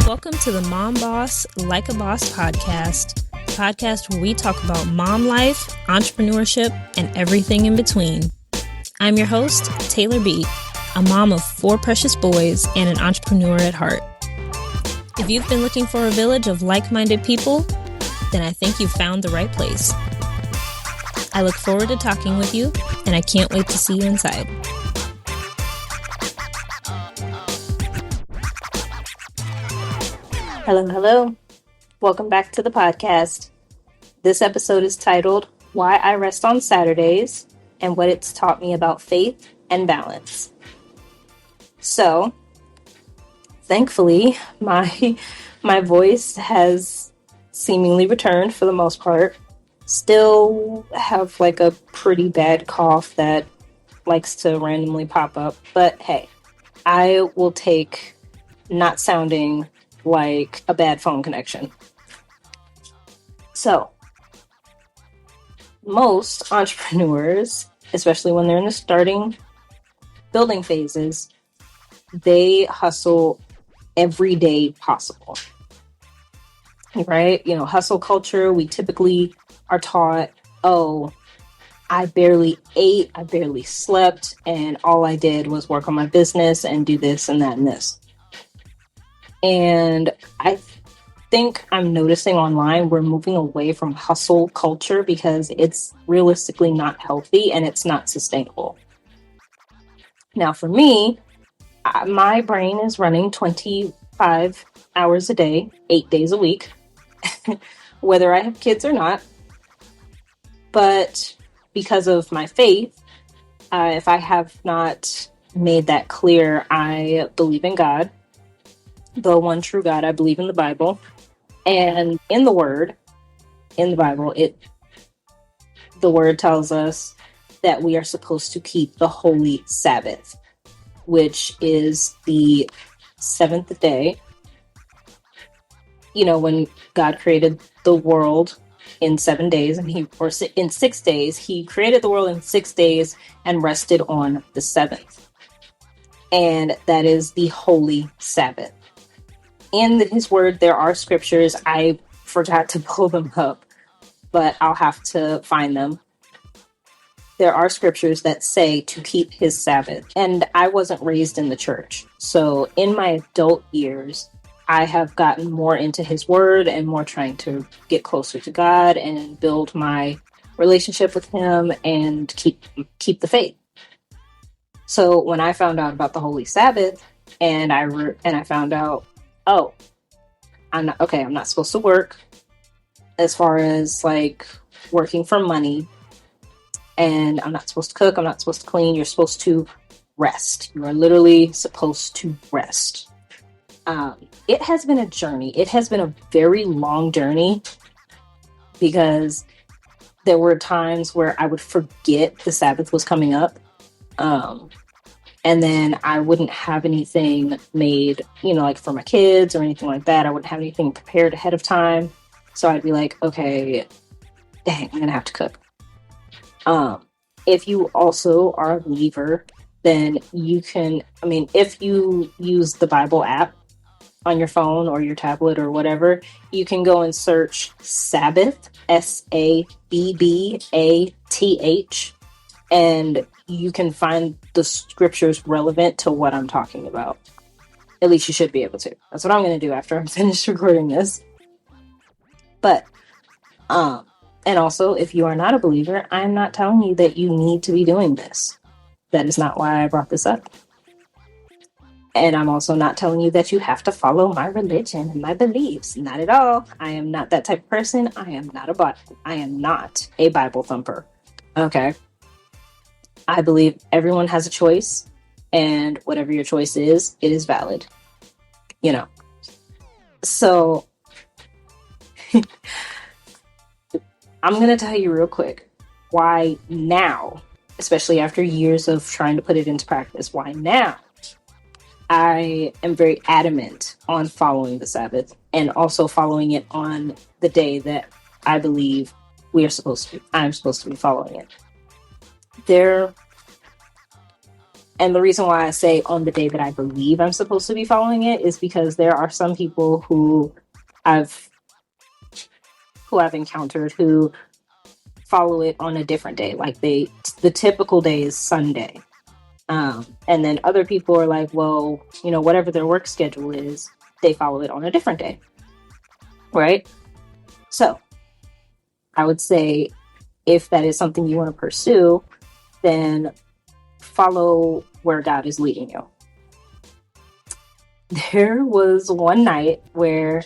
Welcome to the Mom Boss Like a Boss podcast where we talk about mom life, entrepreneurship, and everything in between. I'm your host, Taylor B., a mom of 4 precious boys and an entrepreneur at heart. If you've been looking for a village of like-minded people, then I think you've found the right place. I look forward to talking with you, and I can't wait to see you inside. Hello. Welcome back to the podcast. This episode is titled, Why I Rest on Saturdays and What It's Taught Me About Faith and Balance. So, thankfully, my voice has seemingly returned for the most part. Still have like a pretty bad cough that likes to randomly pop up. But hey, I will take not sounding like a bad phone connection. So, most entrepreneurs, especially when they're in the building phases, they hustle every day possible. Right? You know, hustle culture, we typically are taught, oh, I barely ate, I barely slept, and all I did was work on my business and do this and that and this. And I think I'm noticing online we're moving away from hustle culture because it's realistically not healthy and it's not sustainable. Now for me, my brain is running 25 hours a day, 8 days a week, whether I have kids or not. But because of my faith, if I have not made that clear, I believe in God. The one true God. I believe in the Bible. And in the Bible, the word tells us that we are supposed to keep the holy Sabbath, which is the 7th day. You know, when God created the world in 7 days, in 6 days, he created the world in 6 days and rested on the 7th. And that is the holy Sabbath. In his word, there are scriptures. I forgot to pull them up, but I'll have to find them. There are scriptures that say to keep his Sabbath. And I wasn't raised in the church. So in my adult years, I have gotten more into his word and more trying to get closer to God and build my relationship with him and keep the faith. So when I found out about the Holy Sabbath and I found out, oh, I'm not supposed to work as far as like working for money, and I'm not supposed to cook, I'm not supposed to clean, you're supposed to rest. You are literally supposed to rest. It has been a journey. It has been a very long journey because there were times where I would forget the Sabbath was coming up. And then I wouldn't have anything made, like for my kids or anything like that. I wouldn't have anything prepared ahead of time. So I'd be like, okay, dang, I'm going to have to cook. If you also are a believer, then you can, if you use the Bible app on your phone or your tablet or whatever, you can go and search Sabbath, Sabbath, and you can find the scriptures relevant to what I'm talking about. At least you should be able to. That's what I'm going to do after I'm finished recording this. But, and also, if you are not a believer, I'm not telling you that you need to be doing this. That is not why I brought this up. And I'm also not telling you that you have to follow my religion and my beliefs. Not at all. I am not that type of person. I am not a Bible thumper. Okay. I believe everyone has a choice, and whatever your choice is, it is valid. So I'm going to tell you real quick why now, especially after years of trying to put it into practice, why now I am very adamant on following the Sabbath and also following it on the day that I believe I'm supposed to be following it. And the reason why I say on the day that I believe I'm supposed to be following it is because there are some people I've who I've encountered who follow it on a different day. Like the typical day is Sunday. And then other people are like, well, whatever their work schedule is, they follow it on a different day. Right? So I would say if that is something you want to pursue, then follow where God is leading you. There was one night where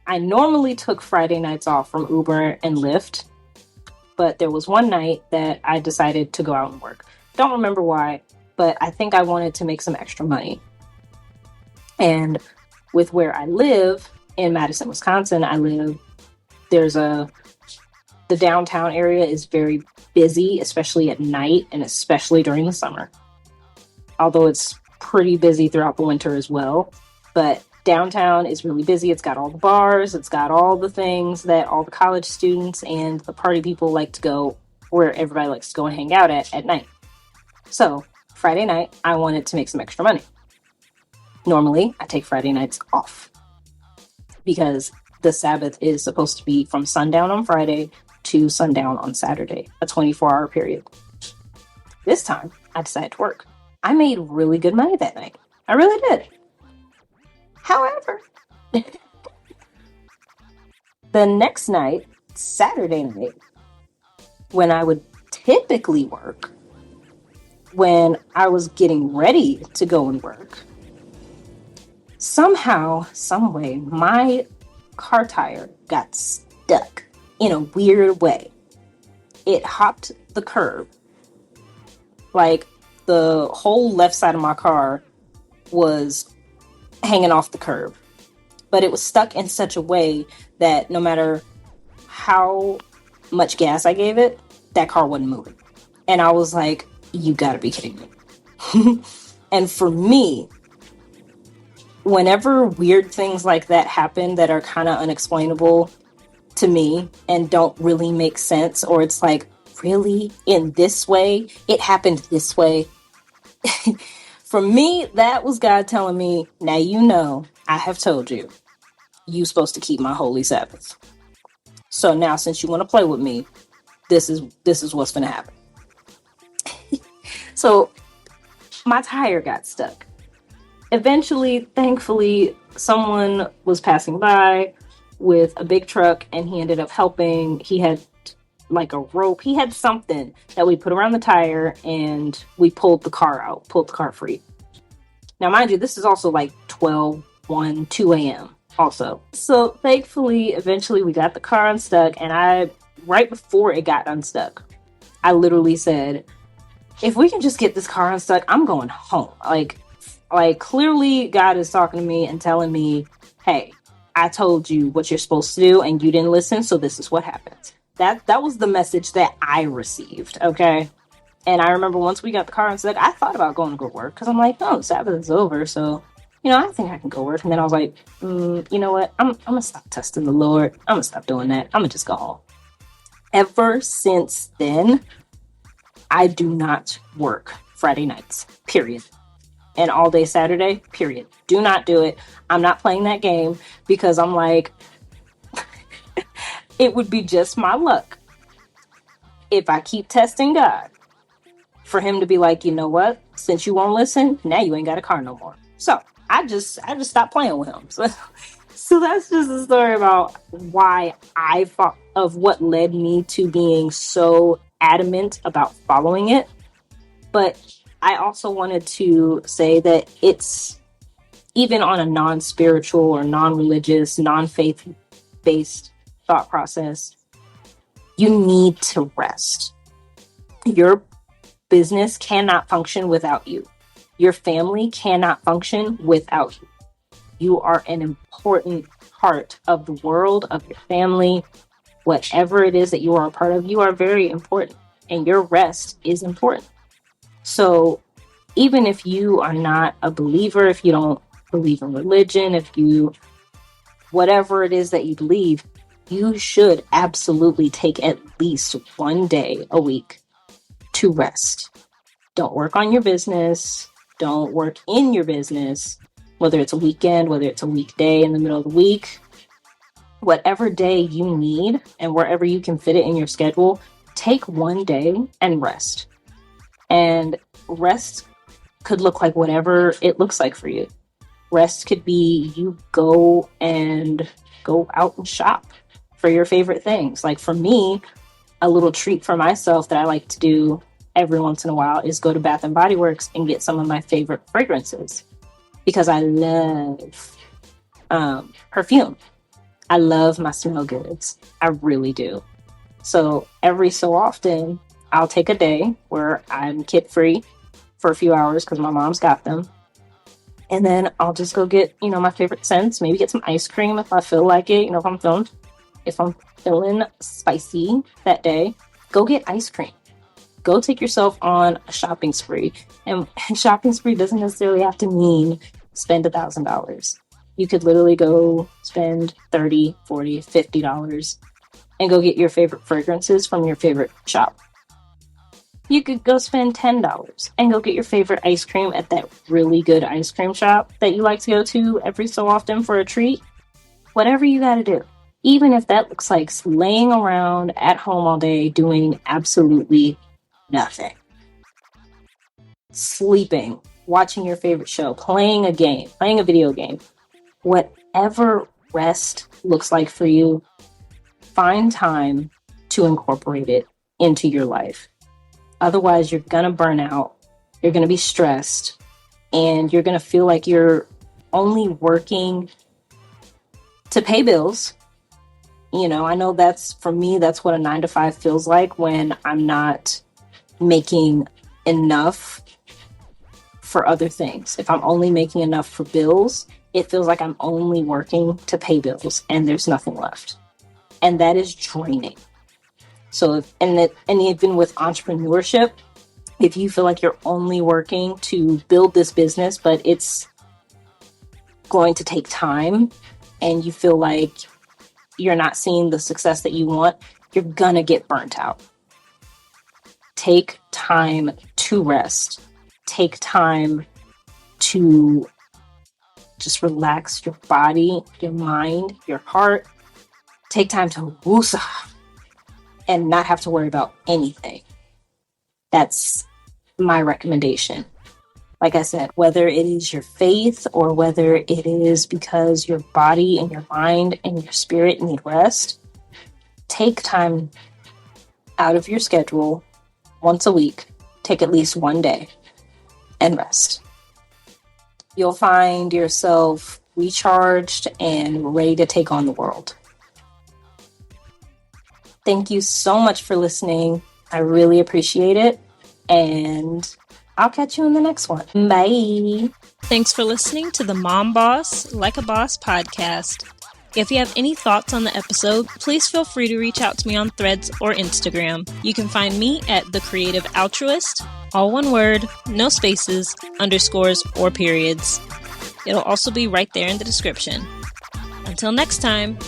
I normally took Friday nights off from Uber and Lyft, but there was one night that I decided to go out and work. Don't remember why, but I think I wanted to make some extra money. And with where I live in Madison, Wisconsin, the downtown area is very busy, especially at night and especially during the summer. Although it's pretty busy throughout the winter as well. But downtown is really busy. It's got all the bars. It's got all the things that all the college students and the party people like to go, where everybody likes to go and hang out at night. So Friday night, I wanted to make some extra money. Normally, I take Friday nights off because the Sabbath is supposed to be from sundown on Friday to sundown on Saturday, a 24-hour period. This time, I decided to work. I made really good money that night. I really did. However, the next night, Saturday night, when I would typically work, when I was getting ready to go and work, somehow, some way, my car tire got stuck in a weird way. It hopped the curb. Like, the whole left side of my car was hanging off the curb. But it was stuck in such a way that no matter how much gas I gave it, that car wasn't moving. And I was like, you gotta be kidding me. And for me, whenever weird things like that happen that are kind of unexplainable to me and don't really make sense, or it's like, really, in this way, it happened this way. For me, that was God telling me, now you know, I have told you, you're supposed to keep my holy Sabbath. So now, since you want to play with me, this is what's going to happen. So my tire got stuck. Eventually, thankfully, someone was passing by with a big truck and he ended up helping. He had like a rope. He had something that we put around the tire and we pulled the car free. Now, mind you, this is also like 12, 1, 2 a.m. also. So thankfully, eventually we got the car unstuck, and right before it got unstuck, I literally said, if we can just get this car unstuck, I'm going home. Like clearly God is talking to me and telling me, hey, I told you what you're supposed to do and you didn't listen, so this is what happens. That was the message that I received, okay? And I remember once we got the car unstuck, I thought about going to go work because I'm like, oh, Sabbath is over, so, I think I can go work. And then I was like, you know what? I'm going to stop testing the Lord. I'm going to stop doing that. I'm going to just go home. Ever since then, I do not work Friday nights, period. And all day Saturday, period. Do not do it. I'm not playing that game because I'm like, it would be just my luck if I keep testing God for him to be like, you know what? Since you won't listen, now you ain't got a car no more. So I just stopped playing with him. So that's just a story about why I thought of what led me to being so adamant about following it. But I also wanted to say that it's even on a non-spiritual or non-religious, non-faith-based thought process, you need to rest. Your business cannot function without you. Your family cannot function without you. You are an important part of the world, of your family, whatever it is that you are a part of. You are very important, and your rest is important. So even if you are not a believer, if you don't believe in religion, whatever it is that you believe, you should absolutely take at least one day a week to rest. Don't work on your business. don't work in your business, whether it's a weekend, whether it's a weekday in the middle of the week, whatever day you need and wherever you can fit it in your schedule, take one day and rest. And rest could look like whatever it looks like for you. Rest could be you go out and shop for your favorite things. Like for me, a little treat for myself that I like to do every once in a while is go to Bath and Body Works and get some of my favorite fragrances, because I love perfume. I love my smell goods. I really do. So every so often, I'll take a day where I'm kid free for a few hours because my mom's got them. And then I'll just go get, my favorite scents, maybe get some ice cream if I feel like it. If I'm feeling spicy that day, go get ice cream. Go take yourself on a shopping spree. And shopping spree doesn't necessarily have to mean spend $1,000. You could literally go spend $30, $40, $50 and go get your favorite fragrances from your favorite shop. You could go spend $10 and go get your favorite ice cream at that really good ice cream shop that you like to go to every so often for a treat. Whatever you got to do. Even if that looks like laying around at home all day doing absolutely nothing. Sleeping, watching your favorite show, playing a game, playing a video game. Whatever rest looks like for you, find time to incorporate it into your life. Otherwise, you're going to burn out, you're going to be stressed, and you're going to feel like you're only working to pay bills. I know for me, that's what a 9-to-5 feels like when I'm not making enough for other things. If I'm only making enough for bills, it feels like I'm only working to pay bills and there's nothing left. And that is draining. So, and even with entrepreneurship, if you feel like you're only working to build this business, but it's going to take time and you feel like you're not seeing the success that you want, you're gonna get burnt out. Take time to rest. Take time to just relax your body, your mind, your heart. Take time to woosah and not have to worry about anything. That's my recommendation. Like I said, whether it is your faith or whether it is because your body and your mind and your spirit need rest, take time out of your schedule once a week. Take at least one day and rest. You'll find yourself recharged and ready to take on the world. Thank you so much for listening. I really appreciate it. And I'll catch you in the next one. Bye. Thanks for listening to the Mom Boss Like a Boss podcast. If you have any thoughts on the episode, please feel free to reach out to me on Threads or Instagram. You can find me at The Creative Altruist, all one word, no spaces, underscores, or periods. It'll also be right there in the description. Until next time.